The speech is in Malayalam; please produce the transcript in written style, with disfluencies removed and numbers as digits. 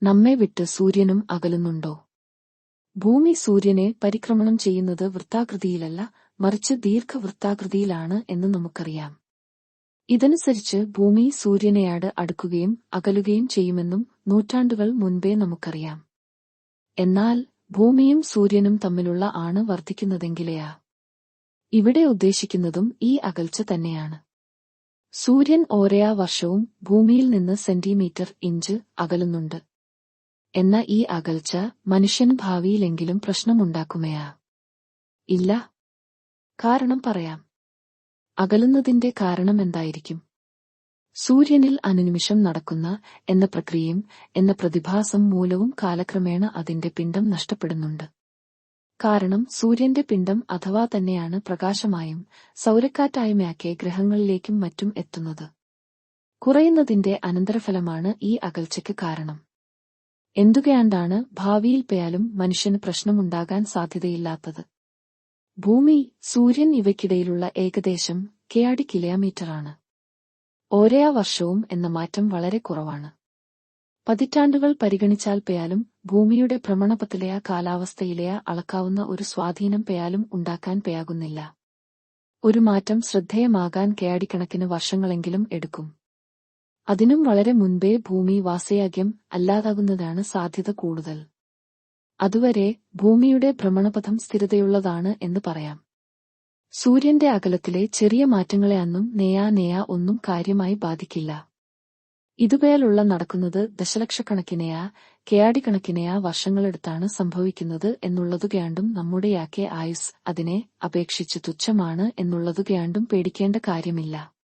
നമ്മെ വിട്ട് സൂര്യനും അകലുന്നുണ്ടോ? ഭൂമി സൂര്യനെ പരിക്രമണം ചെയ്യുന്നത് വൃത്താകൃതിയിലല്ല, മറിച്ച് ദീർഘവൃത്താകൃതിയിലാണ് എന്ന് നമുക്കറിയാം. ഇതനുസരിച്ച് ഭൂമി സൂര്യനെയാട് അടുക്കുകയും അകലുകയും ചെയ്യുമെന്നും നൂറ്റാണ്ടുകൾ മുൻപേ നമുക്കറിയാം. എന്നാൽ ഭൂമിയും സൂര്യനും തമ്മിലുള്ള ആണ് വർദ്ധിക്കുന്നതെങ്കിലെയാ? ഇവിടെ ഉദ്ദേശിക്കുന്നതും ഈ അകൽച്ച തന്നെയാണ്. സൂര്യൻ ഓരോ വർഷവും ഭൂമിയിൽ നിന്ന് സെന്റിമീറ്റർ ഇഞ്ച് അകലുന്നുണ്ട്. എന്ന ഈ അകൽച്ച മനുഷ്യന് ഭാവിയിലെങ്കിലും പ്രശ്നമുണ്ടാക്കുമയാ? ഇല്ല. കാരണം പറയാം. അകലുന്നതിന്റെ കാരണം എന്തായിരിക്കും? സൂര്യനിൽ അനുനിമിഷം നടക്കുന്ന എന്ന പ്രക്രിയയും എന്ന പ്രതിഭാസം മൂലവും കാലക്രമേണ അതിന്റെ പിണ്ഡം നഷ്ടപ്പെടുന്നുണ്ട്. കാരണം സൂര്യന്റെ പിണ്ഡം അഥവാ തന്നെയാണ് പ്രകാശമായും സൗരക്കാറ്റായുമൊക്കെ ഗ്രഹങ്ങളിലേക്കും മറ്റും എത്തുന്നത്. കുറയുന്നതിന്റെ അനന്തരഫലമാണ് ഈ അകൽച്ചയ്ക്ക് കാരണം. എന്തുകൊണ്ടാണ് ഭാവിയിൽ പോയാലും മനുഷ്യന് പ്രശ്നമുണ്ടാകാൻ സാധ്യതയില്ലാത്തത്? ഭൂമി, സൂര്യൻ ഇവയ്ക്കിടയിലുള്ള ഏകദേശം കിലോമീറ്ററാണ്. ഓരോ വർഷവും എന്ന മാറ്റം വളരെ കുറവാണ്. പതിറ്റാണ്ടുകൾ പരിഗണിച്ചാൽ പോയാലും ഭൂമിയുടെ ഭ്രമണപഥത്തിലെയ കാലാവസ്ഥയിലെയ അളക്കാവുന്ന ഒരു സ്വാധീനം പോയാലും ഉണ്ടാക്കാൻ പോയാകുന്നില്ല. ഒരു മാറ്റം ശ്രദ്ധേയമാകാൻ കണക്കിന് വർഷങ്ങളെങ്കിലും എടുക്കും. അതിനും വളരെ മുൻപേ ഭൂമി വാസയോഗ്യം അല്ലാതാകുന്നതാണ് സാധ്യത കൂടുതൽ. അതുവരെ ഭൂമിയുടെ ഭ്രമണപഥം സ്ഥിരതയുള്ളതാണ് എന്ന് പറയാം. സൂര്യന്റെ അകലത്തിലെ ചെറിയ മാറ്റങ്ങളെയൊന്നും ഒന്നും കാര്യമായി ബാധിക്കില്ല. ഇതുപോലുള്ള നടക്കുന്നത് ദശലക്ഷക്കണക്കിനെയാ കണക്കിനെയാ വർഷങ്ങളെടുത്താണ് സംഭവിക്കുന്നത് എന്നുള്ളതുകൊണ്ടും നമ്മുടെയൊക്കെ ആയുസ് അതിനെ അപേക്ഷിച്ച് തുച്ഛമാണ് എന്നുള്ളതുകൊണ്ടും പേടിക്കേണ്ട കാര്യമില്ല.